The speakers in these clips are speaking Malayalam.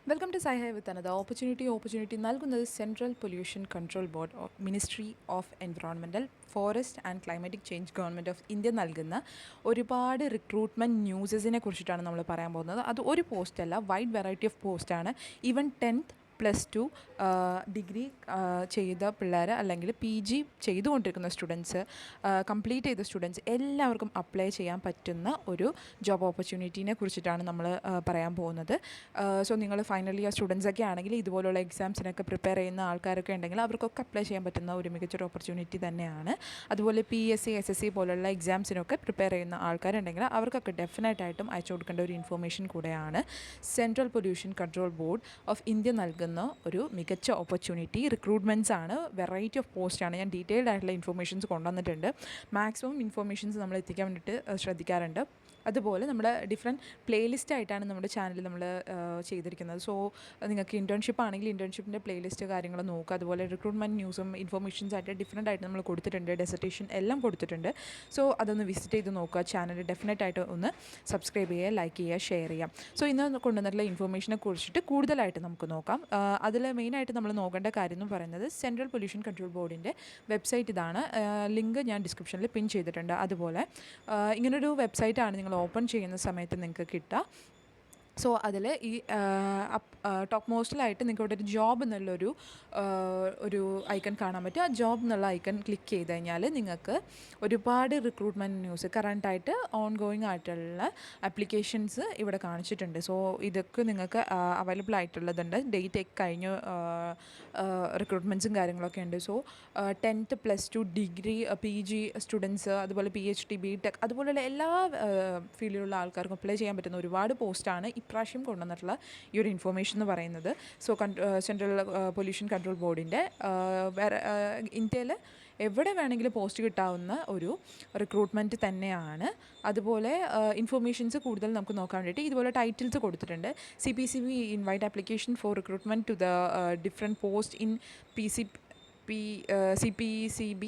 വെൽക്കം ടു സൈഹ വിത്ത് അനദർ ഓപ്പർച്യൂണിറ്റി നൽകുന്നത് central pollution control board of ministry of environmental forest and climatic change government of India നൽകുന്ന ഒരുപാട് റിക്രൂട്ട്മെൻറ്റ് ന്യൂസസിനെ കുറിച്ചിട്ടാണ് നമ്മൾ പറയാൻ പോകുന്നത്. അത് ഒരു പോസ്റ്റല്ല, വൈഡ് വെറൈറ്റി ഓഫ് പോസ്റ്റാണ്. ഈവൻ 10th +2 ഡിഗ്രി ചെയ്ത പിള്ളേർ അല്ലെങ്കിൽ PG ചെയ്തുകൊണ്ടിരിക്കുന്ന സ്റ്റുഡൻസ്, കംപ്ലീറ്റ് ചെയ്ത സ്റ്റുഡൻസ് എല്ലാവർക്കും അപ്ലൈ ചെയ്യാൻ പറ്റുന്ന ഒരു ജോബ് ഓപ്പർച്യൂണിറ്റീനെ കുറിച്ചിട്ടാണ് നമ്മൾ പറയാൻ പോകുന്നത്. സോ നിങ്ങൾ ഫൈനൽ ഇയർ സ്റ്റുഡൻസൊക്കെ ആണെങ്കിൽ ഇതുപോലുള്ള എക്സാംസിനൊക്കെ പ്രിപ്പയർ ചെയ്യുന്ന ആൾക്കാരൊക്കെ ഉണ്ടെങ്കിൽ അവർക്കൊക്കെ അപ്ലൈ ചെയ്യാൻ പറ്റുന്ന ഒരു മികച്ചൊരു ഓപ്പർച്യൂണിറ്റി തന്നെയാണ്. അതുപോലെ PSC SSC പോലുള്ള എക്സാംസിനൊക്കെ പ്രിപ്പയർ ചെയ്യുന്ന ആൾക്കാരുണ്ടെങ്കിൽ അവർക്കൊക്കെ ഡെഫിനറ്റായിട്ടും അയച്ചു കൊടുക്കേണ്ട ഒരു ഇൻഫോർമേഷൻ കൂടെയാണ് central pollution control board of India നൽകുന്ന ഒരു മികച്ച ഓപ്പർച്യൂണിറ്റി. റിക്രൂട്ട്മെൻറ്റ്സ് ആണ്, വെറൈറ്റി ഓഫ് പോസ്റ്റാണ്. ഞാൻ ഡീറ്റെയിൽഡ് ആയിട്ടുള്ള ഇൻഫോർമേഷൻസ് കൊണ്ടുവന്നിട്ടുണ്ട്. മാക്സിമം ഇൻഫോർമേഷൻസ് നമ്മൾ എത്തിക്കാൻ വേണ്ടിയിട്ട് ശ്രദ്ധിക്കാറുണ്ട്. അതുപോലെ നമ്മുടെ ഡിഫറെൻറ്റ് പ്ലേലിസ്റ്റ് ആയിട്ടാണ് നമ്മുടെ ചാനൽ നമ്മൾ ചെയ്തിരിക്കുന്നത്. സോ നിങ്ങൾക്ക് ഇൻറ്റേൺഷിപ്പ് ആണെങ്കിൽ ഇൻറ്റേൺഷിപ്പിൻ്റെ പ്ലേലിസ്റ്റ് കാര്യങ്ങൾ നോക്കുക. അതുപോലെ റിക്രൂട്ട്മെൻറ്റ് ന്യൂസും ഇൻഫോർമേഷൻസ് ആയിട്ട് ഡിഫറെൻ്റ് ആയിട്ട് നമ്മൾ കൊടുത്തിട്ടുണ്ട്. ഡെസർട്ടേഷൻ എല്ലാം കൊടുത്തിട്ടുണ്ട്. സോ അതൊന്ന് വിസിറ്റ് ചെയ്ത് നോക്കുക. ചാനൽ ഡെഫിനറ്റായിട്ട് ഒന്ന് സബ്സ്ക്രൈബ് ചെയ്യുക, ലൈക്ക് ചെയ്യുക, ഷെയർ ചെയ്യാം. സോ ഇന്ന് കൊണ്ടുവന്നിട്ടുള്ള ഇൻഫോർമേഷനെ കുറിച്ചിട്ട് കൂടുതലായിട്ട് നമുക്ക് നോക്കാം. അതിൽ മെയിനായിട്ട് നമ്മൾ നോക്കേണ്ട കാര്യം എന്ന് പറയുന്നത് സെൻട്രൽ പൊല്യൂഷൻ കൺട്രോൾ ബോർഡിൻ്റെ വെബ്സൈറ്റ് ഇതാണ്. ലിങ്ക് ഞാൻ ഡിസ്ക്രിപ്ഷനിൽ പിൻ ചെയ്തിട്ടുണ്ട്. അതുപോലെ ഇങ്ങനൊരു വെബ്സൈറ്റാണ് നിങ്ങൾ ഓപ്പൺ ചെയ്യുന്ന സമയത്ത് നിങ്ങൾക്ക് കിട്ടുക. സോ അതിൽ ഈ ടോപ്പ് മോസ്റ്റിലായിട്ട് നിങ്ങൾക്ക് ഇവിടെ ഒരു ജോബ് എന്നുള്ളൊരു ഒരു ഐക്കൺ കാണാൻ പറ്റും. ആ ജോബ് എന്നുള്ള ഐക്കൺ ക്ലിക്ക് ചെയ്ത് കഴിഞ്ഞാൽ നിങ്ങൾക്ക് ഒരുപാട് റിക്രൂട്ട്മെൻറ്റ് ന്യൂസ് കറൻറ്റായിട്ട് ഓൺ ഗോയിങ് ആയിട്ടുള്ള ആപ്ലിക്കേഷൻസ് ഇവിടെ കാണിച്ചിട്ടുണ്ട്. സോ ഇതൊക്കെ നിങ്ങൾക്ക് അവൈലബിൾ ആയിട്ടുള്ളതുണ്ട്. ഡേറ്റ് ഒക്കെ കഴിഞ്ഞ് റിക്രൂട്ട്മെൻറ്റ്സും കാര്യങ്ങളൊക്കെ ഉണ്ട്. So 10th +2 degree PG students, അതുപോലെ PhD BTech അതുപോലെയുള്ള എല്ലാ ഫീൽഡിലുള്ള ആൾക്കാർക്കും അപ്ലൈ ചെയ്യാൻ പറ്റുന്ന ഒരുപാട് പോസ്റ്റാണ് ഇപ്രാവശ്യം കൊണ്ടുവന്നിട്ടുള്ള ഈ ഒരു ഇൻഫോർമേഷൻ എന്ന് പറയുന്നത്. സോ സെൻട്രൽ പൊല്യൂഷൻ കൺട്രോൾ ബോർഡിൻ്റെ ഇന്ത്യയിൽ എവിടെ വേണമെങ്കിലും പോസ്റ്റ് കിട്ടാവുന്ന ഒരു റിക്രൂട്ട്മെൻറ്റ് തന്നെയാണ്. അതുപോലെ ഇൻഫോർമേഷൻസ് കൂടുതൽ നമുക്ക് നോക്കാൻ വേണ്ടിയിട്ട് ഇതുപോലെ ടൈറ്റിൽസ് കൊടുത്തിട്ടുണ്ട്. CPCB invite application for recruitment to the different post in CPCB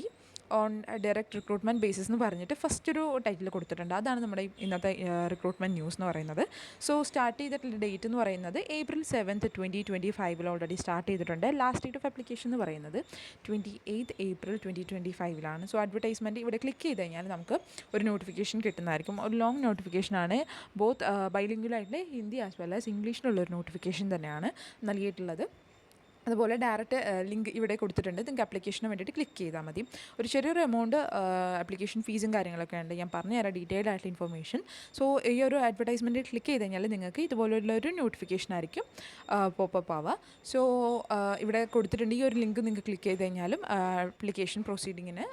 on direct recruitment basis എന്ന് പറഞ്ഞിട്ട് ഫസ്റ്റ് ഒരു ടൈറ്റിൽ കൊടുത്തിട്ടുണ്ട്. അതാണ് നമ്മുടെ ഇന്നത്തെ റിക്രൂട്ട്മെൻറ്റ് ന്യൂസ് എന്ന് പറയുന്നത്. സോ സ്റ്റാർട്ട് ചെയ്തിട്ടുള്ള ഡേറ്റ് എന്ന് പറയുന്നത് April 7th 2025 ഓൾറെഡി സ്റ്റാർട്ട് ചെയ്തിട്ടുണ്ട്. ലാസ്റ്റ് ഡേറ്റ് ഓഫ് ആപ്ലിക്കേഷൻ എന്ന് പറയുന്നത് 28th April 2025 സോ അഡ്വർടൈസ്മെൻറ്റ് ഇവിടെ ക്ലിക്ക് ചെയ്ത് കഴിഞ്ഞാൽ നമുക്ക് ഒരു നോട്ടിഫിക്കേഷൻ കിട്ടുന്നതായിരിക്കും. ഒരു ലോങ് നോട്ടിഫിക്കേഷനാണ്. ബോത്ത് ബൈലിംഗ്വലായിട്ടുള്ള ഹിന്ദി ആസ് വെൽ ആസ് ഇംഗ്ലീഷിലുള്ളൊരു നോട്ടിഫിക്കേഷൻ തന്നെയാണ് നൽകിയിട്ടുള്ളത്. അതുപോലെ ഡയറക്റ്റ് ലിങ്ക് ഇവിടെ കൊടുത്തിട്ടുണ്ട്. നിങ്ങൾക്ക് ആപ്ലിക്കേഷന് വേണ്ടിയിട്ട് ക്ലിക്ക് ചെയ്താൽ മതി. ഒരു ചെറിയൊരു എമൗണ്ട് ആപ്ലിക്കേഷൻ ഫീസും കാര്യങ്ങളൊക്കെ ഉണ്ട്. ഞാൻ പറഞ്ഞുതരാം ഡീറ്റെയിൽഡ് ആയിട്ടുള്ള ഇൻഫോർമേഷൻ. സോ ഈ ഒരു അഡ്വർടൈസ്മെൻറ്റ് ക്ലിക്ക് ചെയ്ത് കഴിഞ്ഞാൽ നിങ്ങൾക്ക് ഇതുപോലുള്ളൊരു നോട്ടിഫിക്കേഷൻ ആയിരിക്കും പോപ്പപ്പ് ആവുക. സോ ഇവിടെ കൊടുത്തിട്ടുണ്ട്. ഈ ഒരു ലിങ്ക് നിങ്ങൾക്ക് ക്ലിക്ക് ചെയ്ത് കഴിഞ്ഞാലും ആപ്ലിക്കേഷൻ പ്രൊസീഡിങ്ങിന്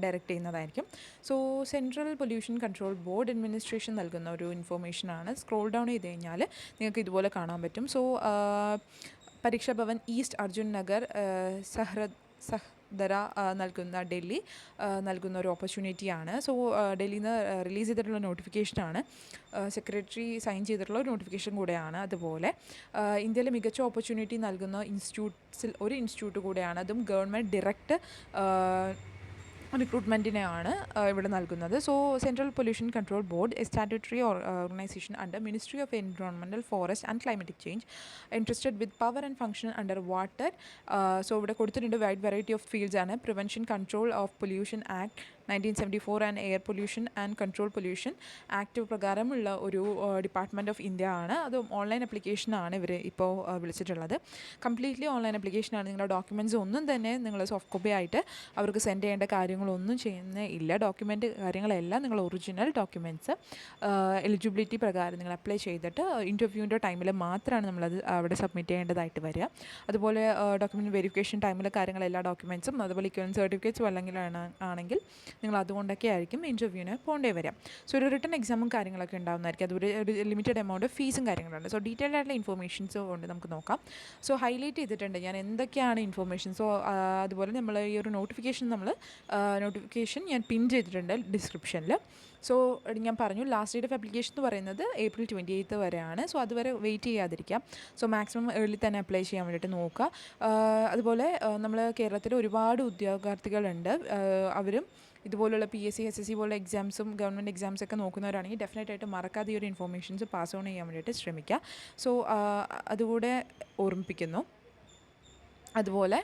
ഡയറക്റ്റ് ചെയ്യുന്നതായിരിക്കും. So central pollution control board administration നൽകുന്ന ഒരു ഇൻഫോർമേഷനാണ്. സ്ക്രോൾ ഡൗൺ ചെയ്ത് കഴിഞ്ഞാൽ നിങ്ങൾക്ക് ഇതുപോലെ കാണാൻ പറ്റും. സോ പരീക്ഷാ ഭവൻ ഈസ്റ്റ് അർജുൻ നഗർ സഹ്ദര നൽകുന്ന ഡൽഹി നൽകുന്ന ഒരു ഓപ്പർച്യൂണിറ്റിയാണ്. സോ ഡൽഹിയിൽ നിന്ന് റിലീസ് ചെയ്തിട്ടുള്ള നോട്ടിഫിക്കേഷനാണ്. സെക്രട്ടറി സൈൻ ചെയ്തിട്ടുള്ള ഒരു നോട്ടിഫിക്കേഷൻ കൂടെയാണ്. അതുപോലെ ഇന്ത്യയിലെ മികച്ച ഓപ്പർച്യൂണിറ്റി നൽകുന്ന ഇൻസ്റ്റിറ്റ്യൂട്ട്സിൽ ഒരു ഇൻസ്റ്റിറ്റ്യൂട്ട് കൂടെയാണ്. അതും ഗവൺമെൻറ് ഡയറക്റ്റ് റിക്രൂട്ട്മെൻറ്റിനെയാണ് ഇവിടെ നൽകുന്നത്. So central pollution control board A statutory organisation under ministry of environmental forest and climatic change interested with power and function under water. So ഇവിടെ കൊടുത്തിട്ടുണ്ട് വൈഡ് വെറൈറ്റി ഓഫ് ഫീൽഡ്സ് ആണ്. Prevention control of pollution act 1974 and air pollution and control pollution act പ്രകാരമുള്ള ഒരു ഡിപ്പാർട്ട്മെൻറ്റ് ഓഫ് ഇന്ത്യ ആണ്. അത് ഓൺലൈൻ ആപ്ലിക്കേഷനാണ് ഇവർ ഇപ്പോൾ വിളിച്ചിട്ടുള്ളത്. കംപ്ലീറ്റ്ലി ഓൺലൈൻ ആപ്ലിക്കേഷനാണ്. നിങ്ങളുടെ ഡോക്യുമെൻറ്റ്സ് ഒന്നും തന്നെ നിങ്ങൾ സോഫ്റ്റ് കോപ്പി ആയിട്ട് അവർക്ക് സെൻഡ് ചെയ്യേണ്ട കാര്യങ്ങളൊന്നും ചെയ്യുന്നില്ല. ഡോക്യുമെൻറ്റ് കാര്യങ്ങളെല്ലാം നിങ്ങൾ ഒറിജിനൽ ഡോക്യുമെൻറ്റ്സ് എലിജിബിലിറ്റി പ്രകാരം നിങ്ങൾ അപ്ലൈ ചെയ്തിട്ട് ഇൻ്റർവ്യൂവിൻ്റെ ടൈമിൽ മാത്രമാണ് നമ്മളത് അവിടെ സബ്മിറ്റ് ചെയ്യേണ്ടതായിട്ട് വരിക. അതുപോലെ ഡോക്യുമെൻറ്റ് വെരിഫിക്കേഷൻ ടൈമിലെ കാര്യങ്ങൾ എല്ലാ ഡോക്യുമെൻറ്റ്സും അതുപോലെ ഇക്വലൻസ് സർട്ടിഫിക്കറ്റ്സും അല്ലെങ്കിൽ ആണെങ്കിൽ നിങ്ങൾ അതുകൊണ്ടൊക്കെ ആയിരിക്കും ഇൻ്റർവ്യൂവിന് പോകേണ്ടി വരിക. സോ ഒരു റിട്ടൺ എക്സാമും കാര്യങ്ങളൊക്കെ ഉണ്ടാകുന്നതായിരിക്കും. അതുപോലെ ഒരു ലിമിറ്റഡ് എമൗണ്ട് ഫീസും കാര്യങ്ങളുണ്ട്. സോ ഡീറ്റെയിൽഡ് ആയിട്ടുള്ള ഇൻഫോർമേഷൻസ് കൊണ്ട് നമുക്ക് നോക്കാം. സോ ഹൈലൈറ്റ് ചെയ്തിട്ടുണ്ട് ഞാൻ എന്തൊക്കെയാണ് ഇൻഫോർമേഷൻ. സോ അതുപോലെ നമ്മൾ ഈ ഒരു നോട്ടിഫിക്കേഷൻ ഞാൻ പിൻ ചെയ്തിട്ടുണ്ട് ഡിസ്ക്രിപ്ഷനിൽ. സോ ഞാൻ പറഞ്ഞു ലാസ്റ്റ് ഡേറ്റ് ഓഫ് ആപ്ലിക്കേഷൻ എന്ന് പറയുന്നത് April 28th വരെയാണ്. സോ അതുവരെ വെയിറ്റ് ചെയ്യാതിരിക്കാം. സോ മാക്സിമം ഏർലി തന്നെ അപ്ലൈ ചെയ്യാൻ വേണ്ടിയിട്ട് നോക്കുക. അതുപോലെ നമ്മൾ കേരളത്തിൽ ഒരുപാട് ഉദ്യോഗാർത്ഥികളുണ്ട്. അവരും ഇതുപോലുള്ള PSC SSC പോലുള്ള എക്സാംസും ഗവൺമെൻറ് എക്സാംസൊക്കെ നോക്കുന്നവരാണെങ്കിൽ ഡെഫിനറ്റായിട്ട് മറക്കാതെ ഈ ഒരു ഇൻഫോർമേഷൻസ് പാസ് ഓൺ ചെയ്യാൻ വേണ്ടിയിട്ട് ശ്രമിക്കുക. സോ അതുകൂടെ ഓർമ്മിപ്പിക്കുന്നു. അതുപോലെ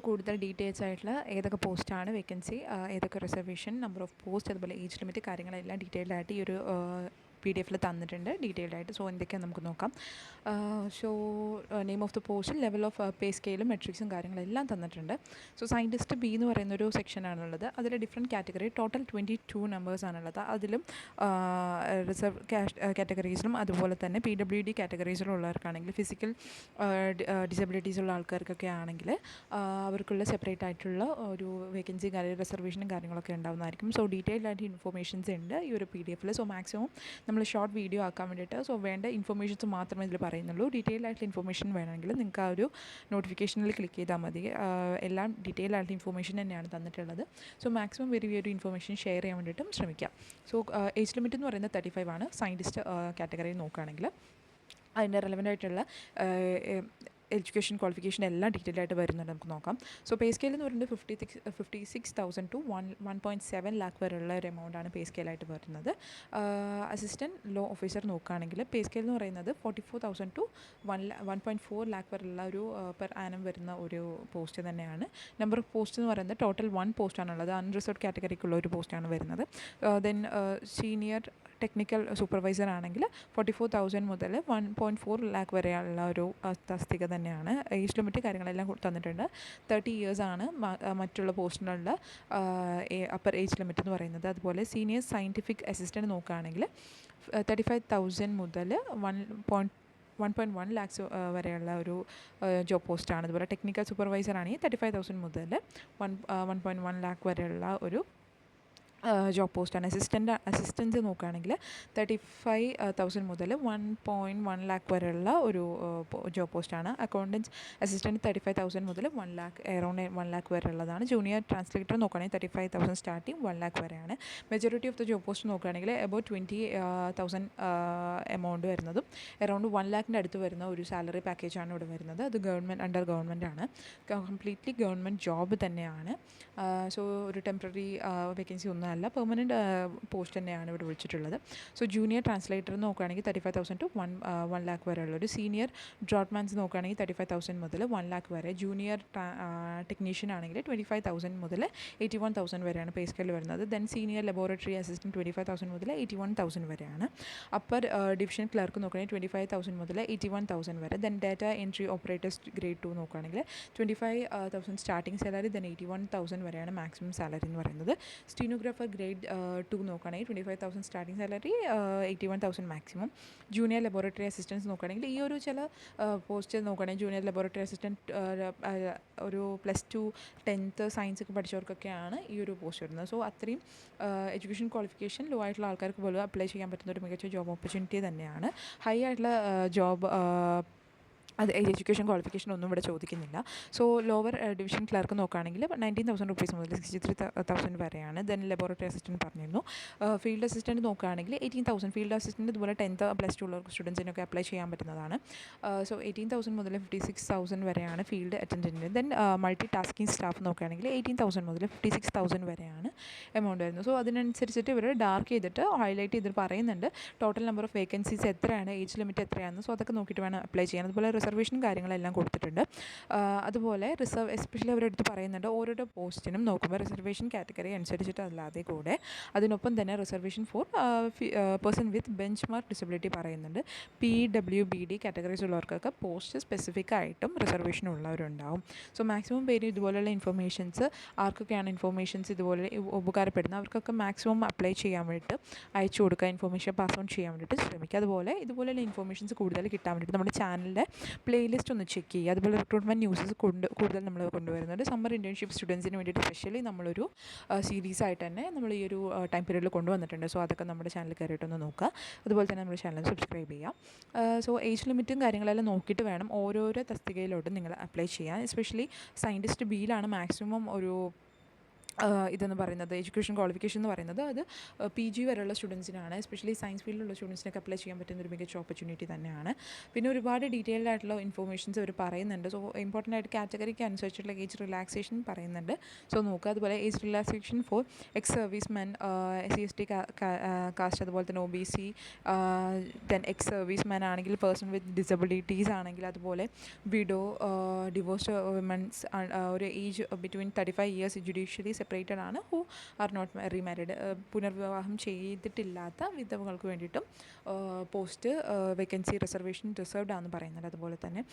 കൂടുതൽ ഡീറ്റെയിൽസ് ആയിട്ടുള്ള ഏതൊക്കെ പോസ്റ്റാണ് വേക്കൻസി, ഏതൊക്കെ റിസർവേഷൻ, നമ്പർ ഓഫ് പോസ്റ്റ്, അതുപോലെ ഏജ് ലിമിറ്റ് കാര്യങ്ങളെല്ലാം ഡീറ്റെയിൽഡ് ആയിട്ട് ഈ ഒരു PDF തന്നിട്ടുണ്ട് ഡീറ്റെയിൽഡ് ആയിട്ട്. സോ എന്തൊക്കെയാണ് നമുക്ക് നോക്കാം. Name of the post, level of pay സ്കെയിലും മെട്രിക്സും കാര്യങ്ങളെല്ലാം തന്നിട്ടുണ്ട്. സയൻറ്റിസ്റ്റ് B എന്ന് പറയുന്നൊരു സെക്ഷനാണുള്ളത്. അതിൽ ഡിഫറെൻറ്റ് കാറ്റഗറി, ടോട്ടൽ 22 നമ്പേഴ്സാണുള്ളത്. അതിലും റിസർവ് കാറ്റഗറീസിലും അതുപോലെ തന്നെ PWD കാറ്റഗറീസിലുള്ളവർക്കാണെങ്കിൽ ഫിസിക്കൽ ഡിസബിലിറ്റീസ് ഉള്ള ആൾക്കാർക്കൊക്കെ ആണെങ്കിൽ അവർക്കുള്ള സെപ്പറേറ്റ് ആയിട്ടുള്ള ഒരു വേക്കൻസി റിസർവേഷനും കാര്യങ്ങളൊക്കെ ഉണ്ടാവുന്നതായിരിക്കും. ഡീറ്റെയിൽഡ് ആയിട്ട് ഇൻഫോർമേഷൻസ് ഉണ്ട് ഈ ഒരു PDF. മാക്സിമം നമ്മൾ ഷോർട്ട് വീഡിയോ ആക്കാൻ വേണ്ടിയിട്ട് വേണ്ട ഇൻഫോർമേഷൻസ് മാത്രമേ ഇതിൽ പറയുന്നുള്ളൂ. ഡീറ്റെയിൽ ആയിട്ടുള്ള ഇൻഫോർമേഷൻ വേണമെങ്കിൽ നിങ്ങൾക്ക് ആ ഒരു നോട്ടിഫിക്കേഷനിൽ ക്ലിക്ക് ചെയ്താൽ മതി. എല്ലാം ഡീറ്റെയിൽ ആയിട്ടുള്ള ഇൻഫോർമേഷൻ തന്നെയാണ് തന്നിട്ടുള്ളത്. മാക്സിമം ഈ ഒരു ഇൻഫോർമേഷൻ ഷെയർ ചെയ്യാൻ വേണ്ടിയിട്ടും ശ്രമിക്കാം. ഏജ് ലിമിറ്റ് എന്ന് പറയുന്നത് 35 ആണ് സയൻറ്റിസ്റ്റ് കാറ്റഗറി നോക്കുകയാണെങ്കിൽ. അതിൻ്റെ റെലവൻ്റ് ആയിട്ടുള്ള എഡ്യൂക്കേഷൻ ക്വാളിഫിക്കേഷൻ എല്ലാം ഡീറ്റെയിൽ ആയിട്ട് വരുന്നുണ്ട്. നമുക്ക് നോക്കാം. പേ സ്കെയിൽ എന്ന് പറയുന്നത് 56,000 to 1.7 lakh വരെയുള്ള ഒരു എമൗണ്ടാണ് പേ സ്കെയിലായിട്ട് വരുന്നത്. അസിസ്റ്റൻറ്റ് ലോ ഓഫീസർ നോക്കുകയാണെങ്കിൽ പേ സ്കെയിൽ എന്ന് പറയുന്നത് 44,000 to 1.4 lakh വരെയുള്ള ഒരു പെർ ആനം വരുന്ന ഒരു പോസ്റ്റ് തന്നെയാണ്. നമ്പർ ഓഫ് പോസ്റ്റ് എന്ന് പറയുന്നത് ടോട്ടൽ 1 പോസ്റ്റാണുള്ളത്. അൺറിസർവ്ഡ് കാറ്റഗറിക്കുള്ള ഒരു പോസ്റ്റാണ് വരുന്നത്. ദെൻ സീനിയർ ടെക്നിക്കൽ സൂപ്പർവൈസർ ആണെങ്കിൽ 44,000 മുതൽ 1.4 lakh വരെയുള്ള ഒരു തസ്തിക തന്നെയാണ്. ഏജ് ലിമിറ്റ് കാര്യങ്ങളെല്ലാം തന്നിട്ടുണ്ട്. 30 years ആണ് മറ്റുള്ള പോസ്റ്റിനുള്ള അപ്പർ ഏജ് ലിമിറ്റ് എന്ന് പറയുന്നത്. അതുപോലെ സീനിയർ സയൻറ്റിഫിക് അസിസ്റ്റൻറ്റ് നോക്കുകയാണെങ്കിൽ 35,000 മുതൽ 1.1 lakhs വരെയുള്ള ഒരു ജോബ് പോസ്റ്റാണ്. അതുപോലെ ടെക്നിക്കൽ സൂപ്പർവൈസർ ആണെങ്കിൽ 35,000 മുതൽ 1.1 lakh വരെയുള്ള ഒരു ജോബ് പോസ്റ്റാണ്. അസിസ്റ്റൻസ് നോക്കുകയാണെങ്കിൽ 35,000 മുതൽ 1.1 lakh വരെയുള്ള ഒരു ജോബ് പോസ്റ്റാണ്. അക്കൗണ്ടൻസ് അസിസ്റ്റൻറ്റ് 35,000 മുതൽ 1 lakh അറൗണ്ട് 1 lakh വരെയുള്ളതാണ്. ജൂനിയർ ട്രാൻസ്ലേറ്റർ നോക്കുകയാണെങ്കിൽ 35,000 സ്റ്റാർട്ടിങ് 1 lakh വരെയാണ്. Majority of the job post നോക്കുകയാണെങ്കിൽ അബൌട്ട് 20,000 എമൗണ്ട് വരുന്നതും അറൗണ്ട് 1 lakhൻ്റെ അടുത്ത് വരുന്ന ഒരു സാലറി പാക്കേജാണ് ഇവിടെ വരുന്നത്. അത് അണ്ടർ ഗവൺമെൻറ് ആണ്. കംപ്ലീറ്റ്ലി ഗവൺമെൻറ് ജോബ് തന്നെയാണ്. ഒരു ടെമ്പററി വേക്കൻസി ഒന്നും അല്ല, പെർമനൻറ്റ് പോസ്റ്റ് തന്നെയാണ് ഇവിടെ വിളിച്ചിട്ടുള്ളത്. ജൂനിയർ ട്രാൻസ്ലേറ്റർ നോക്കുകയാണെങ്കിൽ 35,000 to 1 lakh വരെയുള്ളൊരു. സീനിയർ ഡ്രോട്ട്മാൻസ് നോക്കുകയാണെങ്കിൽ 35,000 മുതൽ 1 lakh വരെ. ജൂനിയർ ടെക്നീഷ്യൻ ആണെങ്കിൽ 25,000 മുതൽ 81,000 വരെയാണ് പേ സ്കെയിൽ വരുന്നത്. ദെൻ സീനിയർ ലബോറട്ടറി അസിസ്റ്റൻറ്റ് 25,000 മുതൽ 81,000 വരെയാണ്. അപ്പർ ഡിവിഷൻ ക്ലർക്ക് നോക്കുകയാണെങ്കിൽ 25,000 മുതൽ 81,000 വരെ. Then data entry operators grade 2 നോക്കുകയാണെങ്കിൽ 25,000 സ്റ്റാർട്ടിംഗ് സാലറി, ദെൻ 81,000 വരെയാണ് മാക്സിമം സാലറി എന്ന് പറയുന്നത്. സ്റ്റീനോഗ്രാഫർ ഗ്രേഡ് 2 നോക്കുകയാണെങ്കിൽ 25,000 starting salary, 81,000 maximum. Junior laboratory assistance നോക്കുകയാണെങ്കിൽ ഈ ഒരു ചില പോസ്റ്റ് നോക്കുകയാണെങ്കിൽ ജൂനിയർ ലബോറട്ടറി അസിസ്റ്റൻറ്റ് ഒരു +2 10th സയൻസ് ഒക്കെ പഠിച്ചവർക്കൊക്കെയാണ് ഈ ഒരു പോസ്റ്റ് വരുന്നത്. അത്രയും എഡ്യൂക്കേഷൻ ക്വാളിഫിക്കേഷൻ ലോ ആയിട്ടുള്ള ആൾക്കാർക്ക് പോലും അപ്ലൈ ചെയ്യാൻ പറ്റുന്ന ഒരു മികച്ച ജോബ് ഓപ്പർച്യൂണിറ്റി തന്നെയാണ്. ഹൈ ആയിട്ടുള്ള ജോബ് അത് എഡ്യൂക്കേഷൻ ക്വാളിഫിക്കേഷൻ ഒന്നും ഇവിടെ ചോദിക്കുന്നില്ല. ലോവർ ഡിവിഷൻ ക്ലർക്ക് നോക്കുകയാണെങ്കിൽ 19,000 rupees മുതൽ 63,000 വരെയാണ്. ദെൻ ലബോറട്ടറി അസിസ്റ്റൻറ്റ് പറഞ്ഞിരുന്നു. ഫീൽഡ് അസിസ്റ്റൻറ്റ് നോക്കുകയാണെങ്കിൽ 18,000. ഫീൽഡ് അസിസ്റ്റൻറ്റ് ഇതുപോലെ 10th +2 ഉള്ള സ്റ്റുഡൻസിനൊക്കെ അപ്ലൈ ചെയ്യാൻ പറ്റുന്നതാണ്. 18,000 മുതൽ 56,000 വരെയാണ് ഫീൽഡ് അറ്റൻഡൻറ്റിന്. ദെൻ മൾട്ടി ടാസ്കിങ് സ്റ്റാഫ് നോക്കുകയാണെങ്കിൽ 18,000 മുതൽ 56,000 വരെയാണ് എമൗണ്ട് വരുന്നത്. അതിനനുസരിച്ചിട്ട് ഇവർ ഡാർക്ക് ചെയ്തിട്ട് ഹൈലൈറ്റ് ചെയ്തിട്ട് പറയുന്നുണ്ട് ടോട്ടൽ നമ്പർ ഓഫ് വേക്കൻസീസ് എത്രയാണ്, ഏജ് ലിമിറ്റ് എത്രയാണ്. അതൊക്കെ നോക്കിയിട്ട് വേണം അപ്ലൈ ചെയ്യാൻ. അതുപോലെ റിസർവേഷൻ കാര്യങ്ങളെല്ലാം കൊടുത്തിട്ടുണ്ട്. അതുപോലെ എസ്പെഷ്യലി അവരെടുത്ത് പറയുന്നുണ്ട് ഓരോരോ പോസ്റ്റിനും നോക്കുമ്പോൾ റിസർവേഷൻ കാറ്റഗറി അനുസരിച്ചിട്ട് അല്ലാതെ കൂടെ അതിനൊപ്പം തന്നെ reservation four person with bench mark disability പറയുന്നുണ്ട്. PWBD കാറ്റഗറീസ് ഉള്ളവർക്കൊക്കെ പോസ്റ്റ് സ്പെസിഫിക് ആയിട്ടും റിസർവേഷൻ ഉള്ളവരുണ്ടാവും. മാക്സിമം പേര് ഇതുപോലെയുള്ള ഇൻഫർമേഷൻസ് ആർക്കൊക്കെയാണ് ഇൻഫർമേഷൻസ് ഇതുപോലെ ഉപകാരപ്പെടുന്നത് അവർക്കൊക്കെ മാക്സിമം അപ്ലൈ ചെയ്യാൻ വേണ്ടിയിട്ട് അയച്ചു കൊടുക്കുക, ഇൻഫർമേഷൻ പാസ് ഓൺ ചെയ്യാൻ വേണ്ടിയിട്ട് ശ്രമിക്കുക. ഇതുപോലെയുള്ള ഇൻഫർമേഷൻസ് കൂടുതൽ കിട്ടാൻ വേണ്ടിയിട്ട് നമ്മുടെ ചാനലിൻ്റെ പ്ലേലിസ്റ്റ് ഒന്ന് ചെക്ക് ചെയ്യുക. അതുപോലെ റിക്രൂട്ട്മെൻറ്റ് ന്യൂസസ് കൂടുതൽ നമ്മൾ കൊണ്ടുവരുന്നുണ്ട്. സമ്മർ ഇൻറ്റേൺഷിപ്പ് സ്റ്റുഡൻസിന് വേണ്ടിയിട്ട് സ്പെഷ്യലി നമ്മളൊരു സീരീസായിട്ട് തന്നെ നമ്മൾ ഈ ഒരു ടൈം പീരീഡിൽ കൊണ്ടുവന്നിട്ടുണ്ട്. അതൊക്കെ നമ്മുടെ ചാനൽ കയറിയിട്ടൊന്ന് നോക്കുക. അതുപോലെ തന്നെ നമ്മുടെ ചാനൽ സബ്സ്ക്രൈബ് ചെയ്യാം. ഏജ് ലിമിറ്റും കാര്യങ്ങളെല്ലാം നോക്കിയിട്ട് വേണം ഓരോരോ തസ്തികയിലോട്ടും നിങ്ങൾ അപ്ലൈ ചെയ്യാൻ. എസ്പെഷ്യലി സയൻറ്റിസ്റ്റ് ബിയിലാണ് മാക്സിമം ഒരു ഇതെന്ന് പറയുന്നത് എഡ്യൂക്കേഷൻ ക്വാളിഫിക്കേഷൻ എന്ന് പറയുന്നത് അത് PG വരെയുള്ള സ്റ്റുഡൻസിനാണ്. എസ്പെഷ്യലി സയൻസ് ഫീൽഡിലുള്ള സ്റ്റുഡൻസിനൊക്കെ അപ്ലൈ ചെയ്യാൻ പറ്റുന്ന ഒരു മികച്ച ഓപ്പർച്യൂണിറ്റി തന്നെയാണ്. പിന്നെ ഒരുപാട് ഡീറ്റെയിൽഡ് ആയിട്ടുള്ള ഇൻഫോർമേഷൻസ് അവർ പറയുന്നുണ്ട്. സോ ഇമ്പോർട്ടൻ്റ് ആയിട്ട് കാറ്റഗറിക്ക് അനുസരിച്ചുള്ള ഏജ് റിലാക്സേഷൻ പറയുന്നുണ്ട്. സോ നോക്കുക. അതുപോലെ age relaxation for ex service men, SC/ST caste, അതുപോലെ തന്നെ OBC, then ex service men ആണെങ്കിൽ, പേഴ്സൺ വിത്ത് ഡിസബിലിറ്റീസ് ആണെങ്കിൽ, അതുപോലെ വിഡോ, ഡിവോഴ്സ്ഡ് വിമൻസ്, ഒരു age between 35 years, judicially separated ആണ്, ഹു ആർ നോട്ട് റീമാരിഡ്, പുനർവിവാഹം ചെയ്തിട്ടില്ലാത്ത വിധവകൾക്ക് വേണ്ടിയിട്ടും പോസ്റ്റ് വേക്കൻസി റിസർവേഷൻ റിസർവ്ഡ് ആണെന്ന് പറയുന്നത്. അതുപോലെ തന്നെ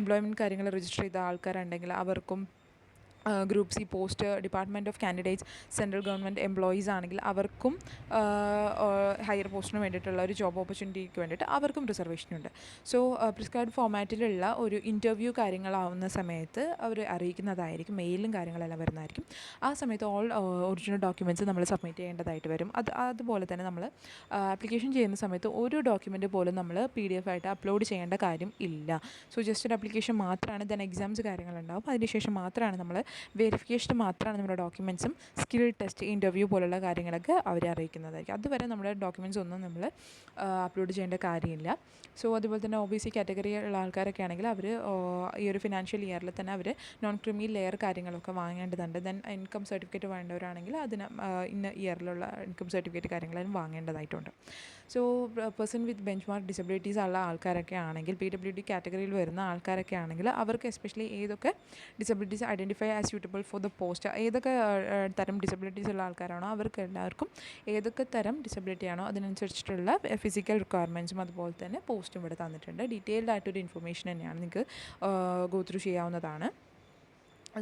എംപ്ലോയ്മെൻറ്റ് കാര്യങ്ങൾ രജിസ്റ്റർ ചെയ്ത ആൾക്കാരുണ്ടെങ്കിൽ അവർക്കും group C post, department of candidates, central government employees ആണെങ്കിൽ അവർക്കും ഹയർ പോസ്റ്റിന് വേണ്ടിയിട്ടുള്ള ഒരു ജോബ് ഓപ്പർച്യൂണിറ്റിക്ക് വേണ്ടിയിട്ട് അവർക്കും റിസർവേഷനുണ്ട്. സോ പ്രിസ്ക്രൈബ്ഡ് ഫോമാറ്റിലുള്ള ഒരു ഇൻ്റർവ്യൂ കാര്യങ്ങളാവുന്ന സമയത്ത് അവർ അറിയിക്കുന്നതായിരിക്കും. മെയിലും കാര്യങ്ങളെല്ലാം വരുന്നതായിരിക്കും. ആ സമയത്ത് ഓൾ ഒറിജിനൽ ഡോക്യുമെൻറ്റ്സ് നമ്മൾ സബ്മിറ്റ് ചെയ്യേണ്ടതായിട്ട് വരും. അതുപോലെ തന്നെ നമ്മൾ ആപ്ലിക്കേഷൻ ചെയ്യുന്ന സമയത്ത് ഒരു ഡോക്യുമെൻറ്റ് പോലും നമ്മൾ PDF ആയിട്ട് അപ്ലോഡ് ചെയ്യേണ്ട കാര്യം ഇല്ല. സോ ജസ്റ്റ് ഒരു ആപ്ലിക്കേഷൻ മാത്രമാണ്. ദെൻ എക്സാംസ് കാര്യങ്ങളുണ്ടാവും. അതിനുശേഷം മാത്രമാണ് നമ്മൾ വെരിഫിക്കേഷൻ മാത്രമാണ് നമ്മുടെ ഡോക്യുമെൻറ്റ്സും സ്കിൽ ടെസ്റ്റ്, ഇൻ്റർവ്യൂ പോലുള്ള കാര്യങ്ങളൊക്കെ അവരെ അറിയിക്കുന്നതായിരിക്കും. അതുവരെ നമ്മുടെ ഡോക്യുമെൻറ്റ്സ് ഒന്നും നമ്മൾ അപ്ലോഡ് ചെയ്യേണ്ട കാര്യമില്ല. സോ അതുപോലെ തന്നെ OBC കാറ്റഗറിയിലുള്ള ആൾക്കാരൊക്കെ ആണെങ്കിൽ അവർ ഈ ഒരു ഫിനാൻഷ്യൽ ഇയറിൽ തന്നെ അവർ നോൺ ക്രിമി ലെയർ കാര്യങ്ങളൊക്കെ വാങ്ങേണ്ടതുണ്ട്. ദെൻ ഇൻകം സർട്ടിഫിക്കറ്റ് വേണ്ടവരാണെങ്കിൽ അതിന് ഇന്ന ഇയറിലുള്ള ഇൻകം സർട്ടിഫിക്കറ്റ് കാര്യങ്ങളും വാങ്ങേണ്ടതായിട്ടുണ്ട്. So person with benchmark disabilities ഉള്ള ആൾക്കാരൊക്കെ ആണെങ്കിൽ, PWD കാറ്റഗറിയിൽ വരുന്ന ആൾക്കാരൊക്കെ ആണെങ്കിൽ അവർക്ക് എസ്പെഷ്യലി ഏതൊക്കെ disabilities identify as suitable for the post, ഏതൊക്കെ തരം ഡിസബിലിറ്റീസ് ഉള്ള ആൾക്കാരാണോ അവർക്ക് എല്ലാവർക്കും ഏതൊക്കെ തരം ഡിസബിലിറ്റി ആണോ അതിനനുസരിച്ചിട്ടുള്ള ഫിസിക്കൽ റിക്വയർമെൻറ്റ്സും അതുപോലെ തന്നെ പോസ്റ്റും ഇവിടെ തന്നിട്ടുണ്ട്. ഡീറ്റെയിൽഡ് ആയിട്ടൊരു ഇൻഫർമേഷൻ തന്നെയാണ്, നിങ്ങൾക്ക് ഗോ ത്രൂ ചെയ്യാവുന്നതാണ്.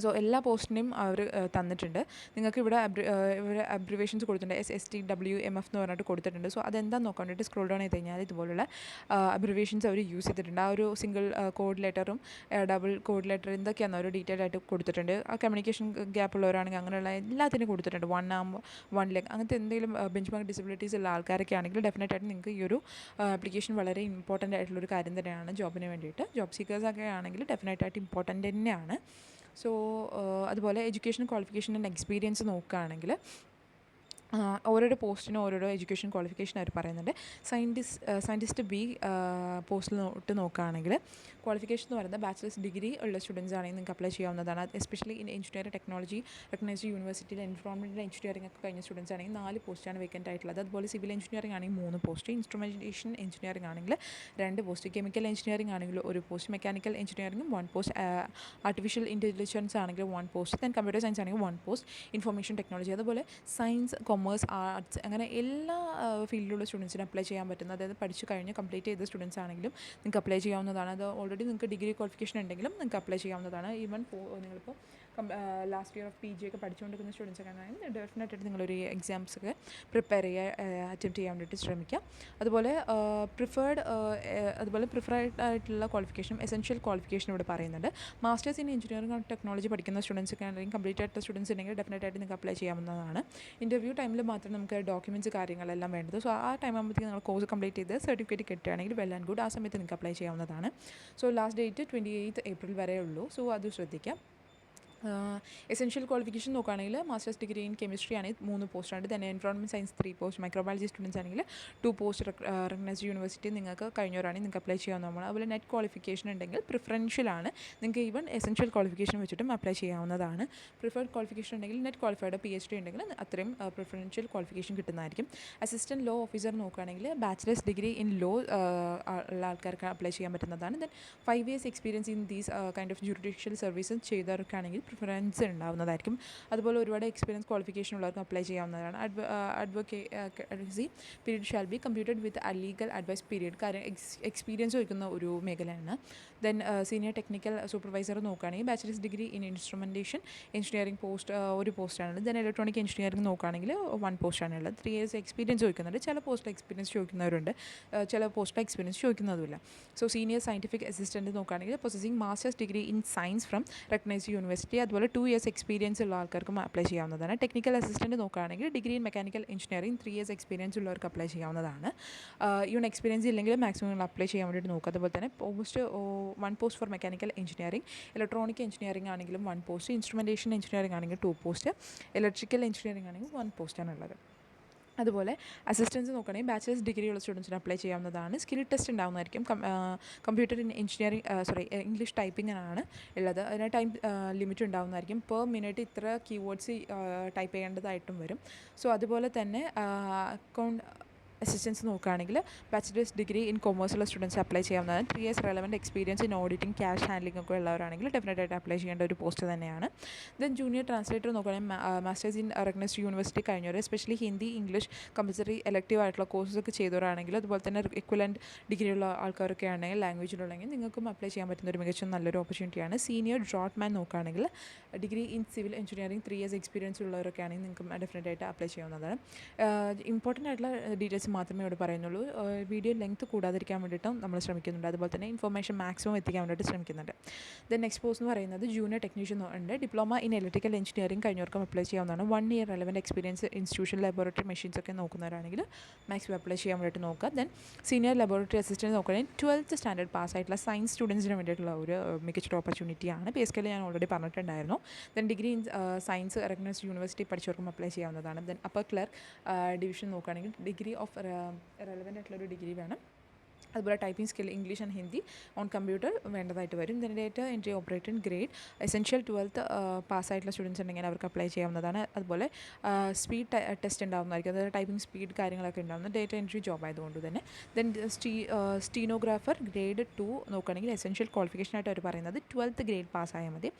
സോ എല്ലാ പോസ്റ്റിനെയും അവർ തന്നിട്ടുണ്ട്. നിങ്ങൾക്ക് ഇവിടെ അബ്രിവേഷൻസ് കൊടുത്തിട്ടുണ്ട്. SSTWMF എന്ന് പറഞ്ഞിട്ട് കൊടുത്തിട്ടുണ്ട്. സോ അതെന്താണെന്ന് നോക്കാൻ വേണ്ടിയിട്ട് സ്ക്രോൾ ഡൗൺ ചെയ്ത് കഴിഞ്ഞാൽ ഇതുപോലുള്ള അബ്രിവേഷൻസ് അവർ യൂസ് ചെയ്തിട്ടുണ്ട്. ആ ഒരു സിംഗിൾ കോഡ് ലെറ്ററും ഡബിൾ കോഡ് ലെറ്റർ എന്തൊക്കെയാണെന്ന് അവർ ഡീറ്റെയിൽ ആയിട്ട് കൊടുത്തിട്ടുണ്ട്. ആ കമ്മ്യൂണിക്കേഷൻ ഗ്യാപ്പ് ഉള്ളവരാണെങ്കിൽ അങ്ങനെയുള്ള എല്ലാത്തിനും കൊടുത്തിട്ടുണ്ട്. 1 arm 1 leg അങ്ങനത്തെ എന്തെങ്കിലും ബെഞ്ച് മാർക്ക് ഡിസബിലിറ്റീസ് ഉള്ള ആൾക്കാരൊക്കെ ആണെങ്കിൽ ഡെഫിനറ്റായിട്ട് നിങ്ങൾക്ക് ഈ ഒരു ആപ്ലിക്കേഷൻ വളരെ ഇമ്പോർട്ടൻ്റ് ആയിട്ടുള്ളൊരു കാര്യം തന്നെയാണ് ജോബിന് വേണ്ടിയിട്ട്. ജോബ് സീക്കേഴ്സൊക്കെ ആണെങ്കിൽ ഡെഫിനറ്റായിട്ട് ഇമ്പോർട്ടൻ്റ് തന്നെയാണ്. സോ അതുപോലെ എഡ്യൂക്കേഷൻ ക്വാളിഫിക്കേഷൻ ആൻഡ് എക്സ്പീരിയൻസ് നോക്കുകയാണെങ്കിൽ ഓരോരോ പോസ്റ്റിനും ഓരോരോ എഡ്യൂക്കേഷൻ ക്വാളിഫിക്കേഷൻ അവർ പറയുന്നുണ്ട്. സയൻറ്റിസ്റ്റ് B പോസ്റ്റിലോട്ട് നോക്കുകയാണെങ്കിൽ ക്വാളിഫിക്കേഷൻ എന്ന് പറയുന്നത് ബാച്ചിലേഴ്സ് ഡിഗ്രി ഉള്ള സ്റ്റുഡൻസ് ആണെങ്കിൽ നിങ്ങൾക്ക് അപ്ലൈ ചെയ്യാവുന്നതാണ്. Especially in engineering technology recognised യൂണിവേഴ്സിറ്റിയിൽ എൻവയോൺമെൻറ്റൽ എഞ്ചിനീയറിംഗ് ഒക്കെ കഴിഞ്ഞ സ്റ്റുഡൻസ് ആണെങ്കിൽ 4 പോസ്റ്റാണ് വേക്കൻ്റ് ആയിട്ടുള്ളത്. അതുപോലെ സിവിൽ എഞ്ചിനീയറിംഗ് ആണെങ്കിൽ 3 പോസ്റ്റ്, ഇൻസ്ട്രുമെൻറ്റേഷൻ എഞ്ചിനീയറിംഗ് ആണെങ്കിൽ 2 പോസ്റ്റ്, കെമിക്കൽ എഞ്ചിനീയറിംഗ് ആണെങ്കിൽ 1 പോസ്റ്റ്, മെക്കാനിക്കൽ എഞ്ചിനീയറിംഗും 1 പോസ്റ്റ്, ആർട്ടിഫിഷ്യൽ ഇൻ്റലിജൻസ് ആണെങ്കിൽ 1 പോസ്റ്റ്, ദെൻ കമ്പ്യൂട്ടർ സയൻസ് ആണെങ്കിൽ 1 പോസ്റ്റ്, ഇൻഫർമേഷൻ ടെക്നോളജി, അതുപോലെ സയൻസ്, കൊമേഴ്സ്, ആർട്സ് അങ്ങനെ എല്ലാ ഫീൽഡിലുള്ള സ്റ്റുഡൻസിന് അപ്ലൈ ചെയ്യാൻ പറ്റുന്ന, അതായത് പഠിച്ചു കഴിഞ്ഞ് കംപ്ലീറ്റ് ചെയ്ത സ്റ്റുഡൻസ് ആണെങ്കിലും നിങ്ങൾക്ക് അപ്ലൈ ചെയ്യാവുന്നതാണ്. അത് ഓൾറെഡി നിങ്ങൾക്ക് ഡിഗ്രി ക്വാളിഫിക്കേഷൻ ഉണ്ടെങ്കിലും നിങ്ങൾക്ക് അപ്ലൈ ചെയ്യാവുന്നതാണ്. ഈവൻ നിങ്ങളിപ്പോൾ ലാസ്റ്റ് ഇയർ ഓഫ് PG ഒക്കെ പഠിച്ചുകൊണ്ടിരിക്കുന്ന സ്റ്റുഡൻസ് ഒക്കെ ആണെങ്കിൽ ഡെഫിനറ്റായിട്ട് നിങ്ങളൊരു എക്സാംസ് ഒക്കെ പ്രിപ്പയർ അറ്റംപ്റ്റ് ചെയ്യാൻ വേണ്ടിയിട്ട് ശ്രമിക്കാം. അതുപോലെ പ്രിഫേർഡ് ആയിട്ടുള്ള ക്വാളിഫിക്കേഷൻ, എസെൻഷ്യൽ ക്വാളിഫിക്കേഷൻ ഇവിടെ പറയുന്നുണ്ട്. Masters in engineering and technology പഠിക്കുന്ന സ്റ്റുഡൻസ് ഒക്കെ ആണെങ്കിൽ കംപ്ലീറ്റ് ആയിട്ടുള്ള സ്റ്റുഡൻസ് ഉണ്ടെങ്കിൽ ഡെഫിനറ്റായിട്ട് നിങ്ങൾക്ക് അപ്ലൈ ചെയ്യാവുന്നതാണ്. ഇൻ്റർവ്യൂ ടൈമിൽ മാത്രം നമുക്ക് ഡോക്യുമെൻറ്റ്സ് കാര്യങ്ങളെല്ലാം വേണ്ടത്. സോ ആ ടൈം ആകുമ്പോഴത്തേക്ക് നിങ്ങൾ കോഴ്സ് കംപ്ലീറ്റ് ചെയ്ത് സർട്ടിഫിക്കറ്റ് കിട്ടുകയാണെങ്കിൽ വെൽ ആൻഡ് ഗുഡ്. ആ സമയത്ത് നിങ്ങൾക്ക് അപ്ലൈ ചെയ്യാവുന്നതാണ്. സോ ലാസ്റ്റ് ഡേറ്റ് 28 ഏപ്രിൽ വരെ ഉള്ളൂ. സോ അത് ശ്രദ്ധിക്കാം. എസെൻഷ്യൽ ക്വാളിഫിക്കേഷൻ നോക്കുകയാണെങ്കിൽ മാസ്റ്റേഴ്സ് ഡിഗ്രി ഇൻ കെമിസ്ട്രി ആണെങ്കിൽ 3 പോസ്റ്റാണ്. തന്നെ environment science 3 post, microbiology students ആണെങ്കിൽ 2 പോസ്റ്റ് റെക്കഗ്നൈസ്ഡ് യൂണിവേഴ്സിറ്റി നിങ്ങൾക്ക് കഴിഞ്ഞവരാണെങ്കിൽ നിങ്ങൾക്ക് അപ്ലൈ ചെയ്യാവുന്നതാണ്. അതുപോലെ നെറ്റ് ക്വാളിഫിക്കേഷൻ ഉണ്ടെങ്കിൽ പ്രിഫറൻഷ്യലാണ്, നിങ്ങൾക്ക് ഈവൻ എസെൻഷ്യൽ ക്വാളിഫിക്കേഷൻ വെച്ചിട്ടും അപ്ലൈ ചെയ്യാവുന്നതാണ്. പ്രിഫേർഡ് ക്വാളിഫിക്കേഷൻ ഉണ്ടെങ്കിൽ നെറ്റ് ക്വാളിഫൈഡ് PhD ഉണ്ടെങ്കിൽ അത്രയും പ്രിഫറൻഷ്യൽ ക്വാളിഫിക്കേഷൻ കിട്ടുന്നതായിരിക്കും. അസിസ്റ്റൻറ്റ് ലോ ഓഫീസർ നോക്കുകയാണെങ്കിൽ ബാച്ചിലേഴ്സ് ഡിഗ്രി ഇൻ ലോ ഉള്ള ആൾക്കാർക്ക് അപ്ലൈ ചെയ്യാൻ പറ്റുന്നതാണ്. Then 5 years experience in these kind of judicial services ചെയ്തവർക്കാണെങ്കിൽ പ്രിഫറൻസ് ഉണ്ടാവുന്നതായിരിക്കും. അതുപോലെ ഒരുപാട് എക്സ്പീരിയൻസ് ക്വാളിഫിക്കേഷൻ ഉള്ളവർക്ക് അപ്ലൈ ചെയ്യാവുന്നതാണ്. Advocacy period shall be computed with legal advice period. കാര്യം എക്സ്പീരിയൻസ് വയ്ക്കുന്ന ഒരു മേഖലയാണ്. ദെൻ സീനിയർ ടെക്നിക്കൽ സൂപ്പർവൈസർ നോക്കുകയാണെങ്കിൽ bachelor's degree in instrumentation engineering post 1 പോസ്റ്റാണ്. ദെൻ ഇലക്ട്രോണിക് എഞ്ചിനീയറിംഗ് നോക്കുകയാണെങ്കിൽ 1 പോസ്റ്റാണ് ഉള്ളത്. 3 years എക്സ്പീരിയൻസ് ചോദിക്കുന്നുണ്ട്. ചില പോസ്റ്റിൽ എക്സ്പീരിയൻസ് ചോദിക്കുന്നവരുണ്ട്, ചില പോസ്റ്റിൽ എക്സ്പീരിയൻസ് ചോദിക്കുന്നതുമില്ല. സോ സീനിയർ സയൻറ്റിഫിക് അസിസ്റ്റൻറ്റ് നോക്കുകയാണെങ്കിൽ possessing master's degree in science from recognised university, അതുപോലെ 2 ഇയേഴ്സ് എക്സ്പീരിയൻസ് ഉള്ള ആൾക്കാർക്കും അപ്ലൈ ചെയ്യാവുന്നതാണ്. ടെക്നിക്കൽ അസിസ്റ്റൻറ്റ് നോക്കുകയാണെങ്കിൽ degree in mechanical engineering 3 years experience ഉള്ളവർക്ക് അപ്ലൈ ചെയ്യാവുന്നതാണ്. ഈവൺ എക്സ്പീരിയൻസ് ഇല്ലെങ്കിൽ മാക്സിമം നിങ്ങൾ അപ്ലൈ ചെയ്യാൻ വേണ്ടിയിട്ട് നോക്കുക. അതുപോലെ തന്നെ one post for mechanical engineering, electronic engineering ആണെങ്കിലും 1 പോസ്റ്റ്, ഇൻസ്ട്രുമെൻറ്റേഷൻ എഞ്ചിനീയറിംഗ് ആണെങ്കിൽ 2 പോസ്റ്റ്, ഇലക്ട്രിക്കൽ എഞ്ചിനീയറിംഗ് ആണെങ്കിൽ 1 പോസ്റ്റാണുള്ളത്. അതുപോലെ അസിസ്റ്റൻസ് നോക്കുകയാണെങ്കിൽ ബാച്ചിലേഴ്സ് ഡിഗ്രി ഉള്ള സ്റ്റുഡൻസിന് അപ്ലൈ ചെയ്യാവുന്നതാണ്. സ്കിൽ ടെസ്റ്റ് ഉണ്ടാകുന്നതായിരിക്കും. കമ്പ്യൂട്ടർ ഇൻ എഞ്ചിനീയറിംഗ് ഇംഗ്ലീഷ് ടൈപ്പിങ്ങിനാണ് ഉള്ളത്. അതിന് ടൈം ലിമിറ്റ് ഉണ്ടാകുന്നതായിരിക്കും. പെർ മിനിറ്റ് ഇത്ര കീവേഡ്സ് ടൈപ്പ് ചെയ്യേണ്ടതായിട്ടും വരും. സോ അതുപോലെ തന്നെ അക്കൗണ്ട് അസിസ്റ്റൻസ് നോക്കുകയാണെങ്കിൽ ബാച്ചിലേഴ്സ് ഡിഗ്രി ഇൻ കൊമേഴ്സുള്ള സ്റ്റുഡൻസ് അപ്ലൈ ചെയ്യാവുന്നതാണ്. 3 ഇയേഴ്സ് relevant experience in auditing, cash handling ഒക്കെ ഉള്ളവരാണെങ്കിൽ ഡെഫിനറ്റായിട്ട് അപ്ലൈ ചെയ്യേണ്ട ഒരു പോസ്റ്റ് തന്നെയാണ്. ദെൻ ജൂനിയർ ട്രാൻസ്ലേറ്റർ നോക്കുകയാണെങ്കിൽ മാസ്റ്റേഴ്സ് ഇൻ റെക്കഗ്നൈസ്ഡ് യൂണിവേഴ്സിറ്റി കഴിഞ്ഞവർ, especially Hindi, English compulsory elective ആയിട്ടുള്ള കോഴ്സസ് ഒക്കെ ചെയ്തവരാണെങ്കിൽ, അതുപോലെ തന്നെ ഇക്വലൻറ്റ് ഡിഗ്രിയുള്ള ആൾക്കാരൊക്കെ ആണെങ്കിൽ ലാംഗ്വേജിലുള്ളെങ്കിൽ നിങ്ങൾക്കും അപ്ലൈ ചെയ്യാൻ പറ്റുന്ന ഒരു മികച്ച നല്ലൊരു ഓപ്പർച്യൂണിറ്റിയാണ്. സീനിയർ ഡ്രോട്ട്മാൻ നോക്കുകയാണെങ്കിൽ degree in civil engineering 3 years experience ഉള്ളവരൊക്കെ ആണെങ്കിൽ നിങ്ങൾക്ക് ഡെഫിനറ്റായിട്ട് അപ്ലൈ ചെയ്യാവുന്നതാണ്. ഇമ്പോർട്ടൻ്റ് ആയിട്ടുള്ള ഡീറ്റെയിൽസ് മാത്രമേ ഇവിടെ പറയുന്നുള്ളൂ. വീഡിയോ ലെങ്ത് കൂടാതിരിക്കാൻ വേണ്ടിയിട്ടും നമ്മൾ ശ്രമിക്കുന്നുണ്ട്. അതുപോലെ തന്നെ ഇൻഫർമേഷൻ മാക്സിമം എത്തിക്കാൻ വേണ്ടിയിട്ട് ശ്രമിക്കുന്നുണ്ട്. ദെൻ നെക്സ്റ്റ് പോസ്റ്റ് എന്ന് പറയുന്നത് ജൂനിയർ ടെക്നീഷ്യൻ ഉണ്ട്. ഡിപ്ലോമ ഇൻ ഇലക്ട്രിക്കൽ എഞ്ചിനീയറിംഗ് കഴിഞ്ഞവർക്കും അപ്ലൈ ചെയ്യാവുന്നതാണ്. 1 year relevant experience institution laboratory machines ഒക്കെ നോക്കുന്നവരാണെങ്കിൽ മാക്സിമം അപ്ലൈ ചെയ്യാൻ വേണ്ടിയിട്ട് നോക്കുക. ദെൻ സീനിയർ ലബോറട്ടറി അസിസ്റ്റൻറ്റ് നോക്കുകയാണെങ്കിൽ 12th സ്റ്റാൻഡേർഡ് പാസ്സായിട്ടുള്ള സയൻസ് സ്റ്റുഡൻസിന് വേണ്ടിയിട്ടുള്ള ഒരു മികച്ചൊരു ഓപ്പർച്യൂണിറ്റിയാണ്. പി എസ് കെയിൽ ഞാൻ ഓൾറെഡി പറഞ്ഞിട്ടുണ്ടായിരുന്നു. Then degree in science recognised university പഠിച്ചവർക്കും അപ്ലൈ ചെയ്യാവുന്നതാണ്. ദെൻ അപ്പർ ക്ലർക്ക് ഡിവിഷൻ നോക്കുകയാണെങ്കിൽ ഡിഗ്രി ഓഫ് റെലവൻ്റ് ആയിട്ടുള്ളൊരു ഡിഗ്രി വേണം. അതുപോലെ typing skill English and Hindi on computer വേണ്ടതായിട്ട് വരും. ഇതിൻ്റെ data entry operator grade essential 12th പാസ്സായിട്ടുള്ള സ്റ്റുഡൻസ് ഉണ്ടെങ്കിൽ അവർക്ക് അപ്ലൈ ചെയ്യാവുന്നതാണ്. അതുപോലെ സ്പീഡ് ടെസ്റ്റ് ഉണ്ടാകുന്നതായിരിക്കും. അതായത് ടൈപ്പിംഗ് സ്പീഡ് കാര്യങ്ങളൊക്കെ ഉണ്ടാകുന്ന ഡേറ്റ എൻട്രി ജോബ് ആയതുകൊണ്ട് തന്നെ. ദെൻ സ്റ്റീനോഗ്രാഫർ ഗ്രേഡ് 2 നോക്കുകയാണെങ്കിൽ എസെൻഷ്യൽ ക്വാളിഫിക്കേഷനായിട്ട് അവർ പറയുന്നത് 12th ഗ്രേഡ് പാസ്സായാൽ മതി.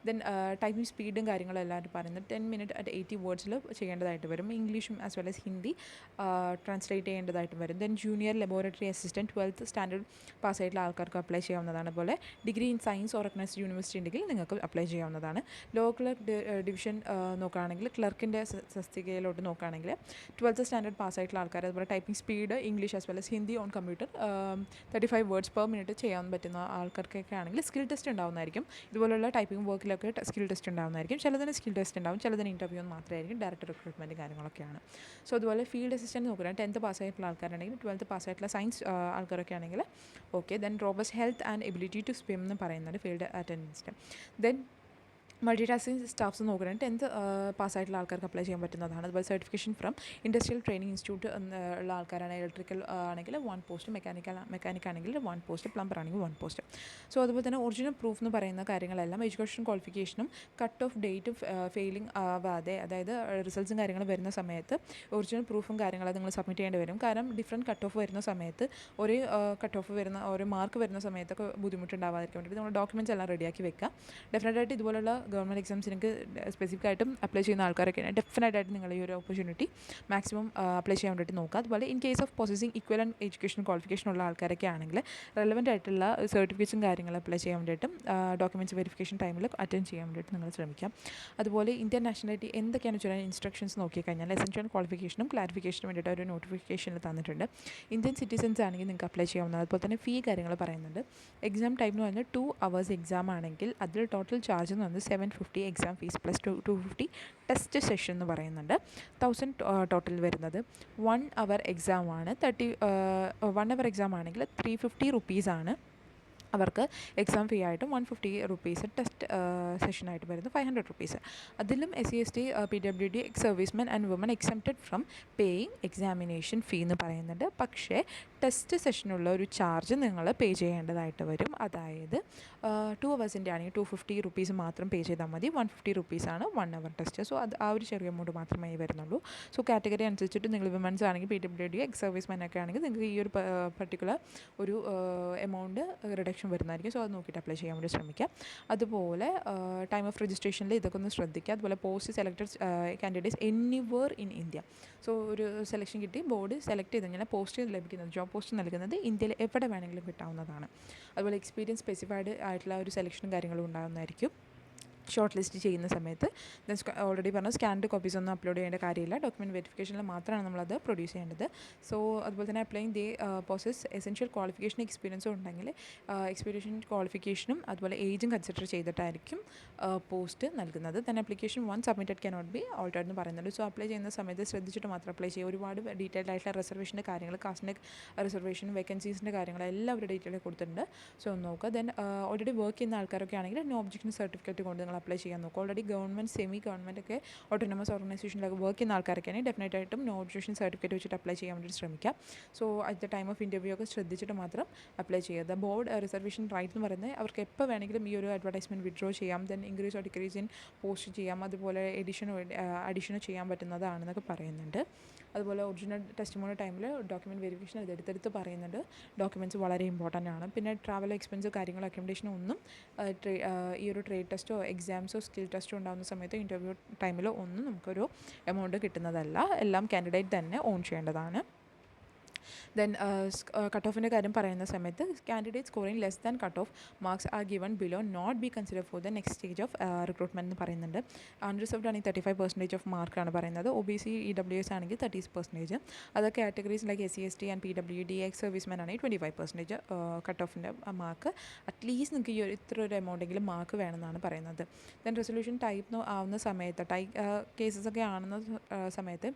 ദെൻ ടൈപ്പിംഗ് സ്പീഡും കാര്യങ്ങളും എല്ലാവരും പറയുന്നത് 10 minutes at 80 words ചെയ്യേണ്ടതായിട്ട് വരും. ഇംഗ്ലീഷും as well as Hindi translate ചെയ്യേണ്ടതായിട്ട് വരും. Then junior laboratory assistant 12th standard പാസ്സായിട്ടുള്ള ആൾക്കാർക്ക് അപ്ലൈ ചെയ്യാവുന്നതാണ്. അതുപോലെ degree in science or recognised university ഉണ്ടെങ്കിൽ നിങ്ങൾക്ക് അപ്ലൈ ചെയ്യാവുന്നതാണ്. ലോ ക്ലർക്ക് ഡിവിഷൻ നോക്കുകയാണെങ്കിൽ ക്ലർക്കിൻ്റെ തസ്തികയിലോട്ട് നോക്കുകയാണെങ്കിൽ 12th സ്റ്റാൻഡേർഡ് പാസ്സായിട്ടുള്ള ആൾക്കാർ, അതുപോലെ typing speed English as well as Hindi on computer 35 words per minute ചെയ്യാൻ പറ്റുന്ന ആൾക്കാർക്കൊക്കെ ആണെങ്കിൽ സ്കിൽ ടെസ്റ്റ് ഉണ്ടാവുന്നതായിരിക്കും. ഇതുപോലുള്ള ടൈപ്പിംഗ് വർക്കിലൊക്കെ സ്കിൽ ടെസ്റ്റ് ഉണ്ടാവുന്നതായിരിക്കും. ചിലതിന് സ്കിൽ ടെസ്റ്റ് ഉണ്ടാവും, ചിലതിന് ഇൻ്റർവ്യൂ മാത്രമായിരിക്കും. ഡയറക്റ്റ് റിക്രൂട്ട്മെൻറ്റ് കാര്യങ്ങളൊക്കെയാണ്. സോ അതുപോലെ ഫീൽഡ് അസിസ്റ്റൻറ്റ് നോക്കുകയാണെങ്കിൽ 10th പാസ്സായിട്ടുള്ള ആൾക്കാരുണ്ടെങ്കിൽ 12th പാസ്സായിട്ടുള്ള സയൻസ് ആൾക്കാരൊക്കെ ആണെങ്കിൽ okay. Then robust health and ability to swim എന്ന് പറയുന്നത് ഫീൽഡ് അറ്റൻഡൻസിന്. ദെൻ മൾട്ടി ടാസ്കിംഗ് സ്റ്റാഫ്സ് നോക്കുകയാണെങ്കിൽ 10th പാസ്സായിട്ടുള്ള ആൾക്കാർക്ക് അപ്ലൈ ചെയ്യാൻ പറ്റുന്നതാണ്. അതുപോലെ certification from industrial training institute ഉള്ള ആൾക്കാരാണ്. ഇലക്ട്രിക്കൽ ആണെങ്കിൽ 1 പോസ്റ്റ്, മെക്കാനിക് ആണെങ്കിൽ 1 പോസ്റ്റ്, പ്ലംബർ ആണെങ്കിൽ 1 പോസ്റ്റ്. സോ അതുപോലെ തന്നെ ഒറിജിനൽ പ്രൂഫ് എന്ന് പറയുന്ന കാര്യങ്ങളെല്ലാം എഡ്യൂക്കേഷൻ ക്വാളിഫിക്കേഷനും കട്ട് ഓഫ് ഡേറ്റും ഫെയിലിംഗ് ആവാതെ, അതായത് റിസൾട്ട്സും കാര്യങ്ങളും വരുന്ന സമയത്ത് ഒറിജിനൽ പ്രൂഫും കാര്യങ്ങളും നിങ്ങൾ സബ്മിറ്റ് ചെയ്യേണ്ടി വരും. കാരണം ഡിഫറെൻറ്റ് കട്ട് ഓഫ് വരുന്ന സമയത്ത് ഒരേ കട്ട് ഓഫ് വരുന്ന ഒരു മാർക്ക് വരുന്ന സമയത്തൊക്കെ ബുദ്ധിമുട്ടുണ്ടാവാതിരിക്കാൻ വേണ്ടിയിട്ട് നമ്മൾ ഡോക്യുമെൻറ്റ്സ് എല്ലാം റെഡിയാക്കി വെക്കുക. ഡെഫിനറ്റായിട്ട് ഇതുപോലുള്ള ഗവൺമെൻറ് എക്സാംസിനൊക്കെ സ്പെസിഫിക് ആയിട്ടും അപ്ലൈ ചെയ്യുന്ന ആൾക്കാരൊക്കെയാണ് ഡെഫിനറ്റായിട്ട് നിങ്ങൾ ഈ ഒരു ഓപ്പർച്യൂണിറ്റി മാക്സിമം അപ്ലൈ ചെയ്യാൻ വേണ്ടിയിട്ട് നോക്കുക. അതുപോലെ in case of possessing equivalent education qualification ഉള്ള ആൾക്കാരൊക്കെ ആണെങ്കിൽ റെലവൻ്റ് ആയിട്ടുള്ള സർട്ടിഫിക്കറ്റ്സും കാര്യങ്ങളും അപ്ലൈ ചെയ്യാൻ വേണ്ടിയിട്ടും ഡോക്യുമെൻറ്റ്സ് വെരിഫിക്കേഷൻ ടൈമിൽ അറ്റൻഡ് ചെയ്യാൻ വേണ്ടിയിട്ട് നിങ്ങൾ ശ്രമിക്കാം. അതുപോലെ ഇന്ത്യൻ നാഷണാലിറ്റി എന്തൊക്കെയാണ് വെച്ചാൽ ഇൻസ്ട്രക്ഷൻസ് നോക്കിക്കഴിഞ്ഞാൽ എസെൻഷ്യൽ ക്വാളിഫിക്കേഷനും ക്ലാരിഫിക്കേഷനും വേണ്ടിയിട്ട് ഒരു നോട്ടിഫിക്കേഷനിൽ തന്നിട്ടുണ്ട്. ഇന്ത്യൻ സിറ്റിസൺസ് ആണെങ്കിൽ നിങ്ങൾക്ക് അപ്ലൈ ചെയ്യാവുന്നത്. അതുപോലെ തന്നെ ഫീ കാര്യങ്ങൾ പറയുന്നുണ്ട്. എക്സാം ടൈം എന്ന് പറയുന്നത് 2 hours എക്സാം ആണെങ്കിൽ അതിൽ ടോട്ടൽ ചാർജ് എന്ന് പറയുന്നത് 750 exam fees plus 250 test session എന്ന് പറയുന്നുണ്ട്. 1000 ടോട്ടൽ വരുന്നത്. 1 hour എക്സാമാണ്. 1 hour എക്സാം ആണെങ്കിൽ 350 rupees അവർക്ക് എക്സാം ഫീ ആയിട്ടും 150 rupees ടെസ്റ്റ് സെഷനായിട്ട് വരുന്നത് 500 rupees. അതിലും SC/ST PWD ex servicemen and woman exempted from paying examination fee എന്ന് പറയുന്നുണ്ട്. പക്ഷേ ടെസ്റ്റ് സെഷനുള്ള ഒരു ചാർജ് നിങ്ങൾ പേ ചെയ്യേണ്ടതായിട്ട് വരും. അതായത് 2 hours ആണെങ്കിൽ 250 rupees മാത്രം പേ ചെയ്താൽ മതി. 150 rupees 1 hour ടെസ്റ്റ്. സോ അത് ആ ഒരു ചെറിയ എമൗണ്ട് മാത്രമേ വരുന്നുള്ളൂ. സോ കാറ്റഗറി അനുസരിച്ചിട്ട് നിങ്ങൾ വിമൻസ് ആണെങ്കിൽ PWD എക്സ് സർവീസ്മെൻ ഒക്കെ ആണെങ്കിൽ നിങ്ങൾക്ക് ഈ ഒരു പർട്ടിക്കുലർ ഒരു എമൗണ്ട് റിഡക്ഷൻ വരുന്നതായിരിക്കും. സോ അത് നോക്കിയിട്ട് അപ്ലൈ ചെയ്യാൻ വേണ്ടി ശ്രമിക്കാം. അതുപോലെ ടൈം ഓഫ് രജിസ്ട്രേഷനിൽ ഇതൊക്കെ ഒന്ന് ശ്രദ്ധിക്കുക. അതുപോലെ post selected candidates anywhere in India. So ഒരു സെലക്ഷൻ കിട്ടി ബോർഡ് സെലക്ട് ചെയ്ത് കഴിഞ്ഞാൽ പോസ്റ്റ് ലഭിക്കുന്നത്, ജോബ് പോസ്റ്റ് നൽകുന്നത് ഇന്ത്യയിൽ എവിടെ വേണമെങ്കിലും കിട്ടാവുന്നതാണ്. അതുപോലെ എക്സ്പീരിയൻസ് സ്പെസിഫൈഡ് ആയിട്ടുള്ള ഒരു സെലക്ഷനും കാര്യങ്ങളും ഉണ്ടാകുന്നതായിരിക്കും. ഷോർട്ട് ലിസ്റ്റ് ചെയ്യുന്ന സമയത്ത് ഓൾറെഡി പറഞ്ഞ സ്കാൻഡ് കോപ്പീസ് ഒന്നും അപ്ലോഡ് ചെയ്യേണ്ട കാര്യമില്ല. ഡോക്യുമെൻറ്റ് വെരിഫിക്കേഷനിൽ മാത്രമാണ് നമ്മളത് പ്രൊഡ്യൂസ് ചെയ്യേണ്ടത്. സോ അതുപോലെ തന്നെ അപ്ലൈയിങ് ദേ പോസസ് എസെൻഷ്യൽ ക്വാളിഫിക്കേഷൻ എക്സ്പീരിയൻസും ഉണ്ടെങ്കിൽ എക്സ്പീരിയൻസും ക്വാളിഫിക്കേഷനും അതുപോലെ ഏജും കൺസിഡർ ചെയ്തിട്ടായിരിക്കും പോസ്റ്റ് നൽകുന്നത്. Then application one submitted cannot be altered എന്ന് പറയുന്നുണ്ട്. സോ അപ്ലൈ ചെയ്യുന്ന സമയത്ത് ശ്രദ്ധിച്ചിട്ട് മാത്രം അപ്ലൈ ചെയ്യുക. ഒരുപാട് ഡീറ്റെയിൽഡ് ആയിട്ടുള്ള റിസർവേഷൻ്റെ കാര്യങ്ങൾ, കാസ്റ്റിൻ്റെ റിസർവേഷൻ, വേക്കൻസീസിൻ്റെ കാര്യങ്ങൾ എല്ലാവരുടെ ഡീറ്റെയിൽ കൊടുത്തിട്ടുണ്ട്. സോ ഒന്ന് നോക്കുക. ദെൻ ഓൾറെഡി വർക്ക് ചെയ്യുന്ന ആൾക്കാരൊക്കെ ആണെങ്കിൽ നോ ഒബ്ജക്ഷൻ സർട്ടിഫിക്കറ്റ് കൊണ്ട് നിങ്ങൾ അപ്ലൈ ചെയ്യാൻ നോക്കുക. ഓൾറെഡി ഗവൺമെൻറ്, സെമി ഗവൺമെൻറ് ഒക്കെ ഓട്ടോണമസ് ഓർഗനൈസേഷനിലൊക്കെ വർക്ക് ചെയ്യുന്ന ആൾക്കാരൊക്കെയാണെങ്കിൽ ഡെഫിനറ്റായിട്ടും നോ ഒബ്ജക്ഷൻ സർട്ടിഫിക്കറ്റ് വെച്ചിട്ട് അപ്ലൈ ചെയ്യാൻ വേണ്ടി ശ്രമിക്കാം. So at the time of interview ഒക്കെ ശ്രദ്ധിച്ചിട്ട് മാത്രം അപ്ലൈ ചെയ്യുക. ബോർഡ് റിസർവേഷൻ റൈറ്റ് എന്ന് പറയുന്നത് അവർക്ക് എപ്പോൾ വേണമെങ്കിലും ഈ ഒരു അഡ്വർടൈസ്മെൻറ്റ് വിഡ്രോ ചെയ്യാം. Then increase or decrease in post ചെയ്യാം. അതുപോലെ അഡീഷനോ ചെയ്യാൻ പറ്റുന്നതാണെന്നൊക്കെ പറയുന്നുണ്ട്. അതുപോലെ ഒറിജിനൽ ടെസ്റ്റിമോണി ടൈമിൽ ഡോക്യുമെൻറ്റ് വെരിഫിക്കേഷൻ അത് എടുത്തെടുത്ത് പറയുന്നുണ്ട്. ഡോക്യുമെൻറ്റ്സ് വളരെ ഇമ്പോർട്ടൻ്റ് ആണ്. പിന്നെ ട്രാവൽ എക്സ്പെൻസ് കാര്യങ്ങൾ, അക്കോമഡേഷനോ ഒന്നും ഈ ഒരു ട്രേഡ് ടെസ്റ്റോ എക്സാംസോ സ്കിൽ ടെസ്റ്റോ ഉണ്ടാകുന്ന സമയത്ത് ഇൻ്റർവ്യൂ ടൈമിലോ ഒന്നും നമുക്കൊരു എമൗണ്ട് കിട്ടുന്നതല്ല. എല്ലാം കാൻഡിഡേറ്റ് തന്നെ ഓൺ ചെയ്യേണ്ടതാണ്. ദെൻ കട്ട് ഓഫിൻ്റെ കാര്യം പറയുന്ന സമയത്ത് candidate scoring less than cut off marks are given below not be consider for the next stage of recruitment എന്ന് പറയുന്നുണ്ട്. അൺറിസർവ്ഡ് ആണെങ്കിൽ 35% ഓഫ് മാർക്കാണ് പറയുന്നത്. OBC EWS ആണെങ്കിൽ 30%. Other categories like SC ST and PWD ex serviceman ആണെങ്കിൽ 25% കട്ട് ഓഫിൻ്റെ മാർക്ക് അറ്റ്ലീസ്റ്റ് നിങ്ങൾക്ക് ഈ ഇത്ര ഒരു എമൗണ്ടെങ്കിലും മാർക്ക് വേണമെന്നാണ് പറയുന്നത്. ദെൻ റെസൊല്യൂഷൻ ടൈപ്പ് ആവുന്ന സമയത്ത് കേസസ് ഒക്കെ ആണെന്ന സമയത്ത്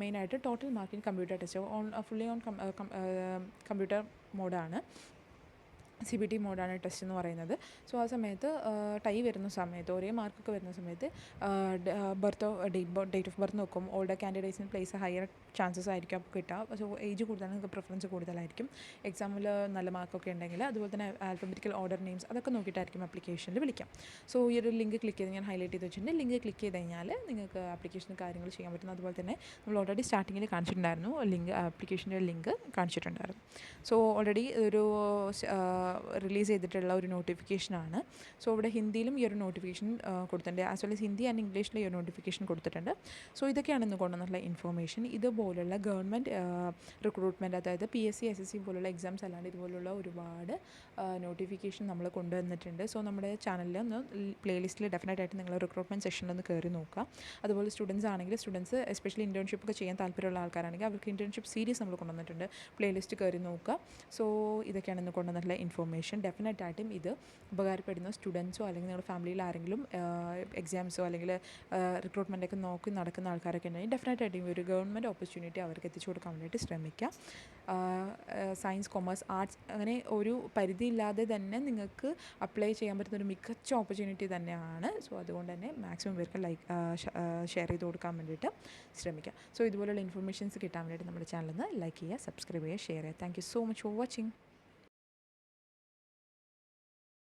മെയിനായിട്ട് ടോട്ടൽ മാർക്കിൻ computer test fully on computer മോഡാണ്, CBT മോഡാണ് ടെസ്റ്റ് എന്ന് പറയുന്നത്. സോ ആ സമയത്ത് ടൈ വരുന്ന സമയത്ത്, ഒരേ മാർക്കൊക്കെ വരുന്ന സമയത്ത് ഡേറ്റ് ഓഫ് ബർത്ത് നോക്കും. ഓൾഡർ കാൻഡിഡേറ്റ്സിന് പ്ലേസ് ഹയർ ചാൻസസ് ആയിരിക്കും അപ്പോൾ കിട്ടുക. സോ ഏജ് കൂടുതലാണ്, നിങ്ങൾക്ക് പ്രിഫറൻസ് കൂടുതലായിരിക്കും. എക്സാമിൽ നല്ല മാർക്കൊക്കെ ഉണ്ടെങ്കിൽ. അതുപോലെ തന്നെ ആൽഫബറ്റിക്കൽ ഓർഡർ നെയിംസ് അതൊക്കെ നോക്കിയിട്ടായിരിക്കും ആപ്ലിക്കേഷനിൽ വിളിക്കാം. സോ ഈ ഒരു ലിങ്ക് ക്ലിക്ക് ചെയ്ത് ഞാൻ ഹൈലൈറ്റ് ചെയ്ത് വെച്ചിട്ടുണ്ട്. ലിങ്ക് ക്ലിക്ക് ചെയ്ത് കഴിഞ്ഞാൽ നിങ്ങൾക്ക് ആപ്ലിക്കേഷൻ കാര്യങ്ങൾ ചെയ്യാൻ പറ്റും. അതുപോലെ തന്നെ നമ്മൾ ഓൾറെഡി സ്റ്റാർട്ടിങ്ങിൽ കാണിച്ചിട്ടുണ്ടായിരുന്നു, ആപ്ലിക്കേഷൻ്റെ ലിങ്ക് കാണിച്ചിട്ടുണ്ടായിരുന്നു. സോ ഓൾറെഡി ഒരു റിലീസ് ചെയ്തിട്ടുള്ള ഒരു നോട്ടിഫിക്കേഷനാണ്. സോ ഇവിടെ ഹിന്ദിയിലും ഈ ഒരു നോട്ടിഫിക്കേഷൻ കൊടുത്തിട്ടുണ്ട്. As well as Hindi and ഇംഗ്ലീഷിൽ ഈ ഒരു നോട്ടിഫിക്കേഷൻ കൊടുത്തിട്ടുണ്ട്. സോ ഇതൊക്കെയാണ് ഇന്ന് കൊണ്ടുവന്നിട്ടുള്ള ഇൻഫോർമേഷൻ. ഇതുപോലുള്ള ഗവൺമെൻറ് റിക്രൂട്ട്മെൻറ്റ്, അതായത് PSC SSC പോലുള്ള എക്സാംസ് അല്ലാണ്ട് ഇതുപോലുള്ള ഒരുപാട് നോട്ടിഫിക്കേഷൻ നമ്മൾ കൊണ്ടുവന്നിട്ടുണ്ട്. സോ നമ്മുടെ ചാനലിൽ ഒന്ന് പ്ലേലിസ്റ്റിൽ ഡെഫിനറ്റായിട്ട് നിങ്ങൾ റിക്രൂട്ട്മെൻറ്റ് സെക്ഷനിലൊന്ന് കയറി നോക്കുക. അതുപോലെ സ്റ്റുഡൻസ് ആണെങ്കിൽ സ്റ്റുഡൻസ് എസ്പെഷ്യലി ഇൻറ്റേൺഷിപ്പ് ഒക്കെ ചെയ്യാൻ താല്പര്യമുള്ള ആൾക്കാരാണെങ്കിൽ അവർക്ക് ഇൻറ്റേൺഷിപ്പ് സീരീസ് നമ്മൾ കൊണ്ടുവന്നിട്ടുണ്ട്. പ്ലേലിസ്റ്റ് കയറി നോക്കുക. സോ ഇതൊക്കെയാണ് ഇന്ന് കൊണ്ടുവന്നിട്ടുള്ള ഇൻഫോർമേഷൻ. ഡെഫിനറ്റായിട്ടും ഇത് ഉപകാരപ്പെടുന്ന സ്റ്റുഡൻസോ അല്ലെങ്കിൽ നിങ്ങളുടെ ഫാമിലിയിൽ ആരെങ്കിലും എക്സാംസോ അല്ലെങ്കിൽ റിക്രൂട്ട്മെൻറ്റൊക്കെ നോക്കി നടക്കുന്ന ആൾക്കാരൊക്കെ ഉണ്ടെങ്കിൽ ഡെഫിനറ്റായിട്ടും ഒരു ഗവൺമെൻറ് ഓപ്പർച്യൂണിറ്റി അവർക്ക് എത്തിച്ചു കൊടുക്കാൻ വേണ്ടിയിട്ട് ശ്രമിക്കുക. സയൻസ്, കൊമേഴ്സ്, ആർട്സ് അങ്ങനെ ഒരു പരിധിയില്ലാതെ തന്നെ നിങ്ങൾക്ക് അപ്ലൈ ചെയ്യാൻ പറ്റുന്ന ഒരു മികച്ച ഓപ്പർച്യൂണിറ്റി തന്നെയാണ്. സോ അതുകൊണ്ട് തന്നെ മാക്സിമം പേർക്ക് ഷെയർ ചെയ്ത് കൊടുക്കാൻ വേണ്ടിയിട്ട് ശ്രമിക്കുക. സോ ഇതുപോലുള്ള ഇൻഫർമേഷൻസ് കിട്ടാൻ വേണ്ടിയിട്ട് നമ്മുടെ ചാനലിൽ നിന്ന് ലൈക്ക് ചെയ്യുക, സബ്സ്ക്രൈബ് ചെയ്യുക, ഷെയർ ചെയ്യുക. Thank you so much for watching.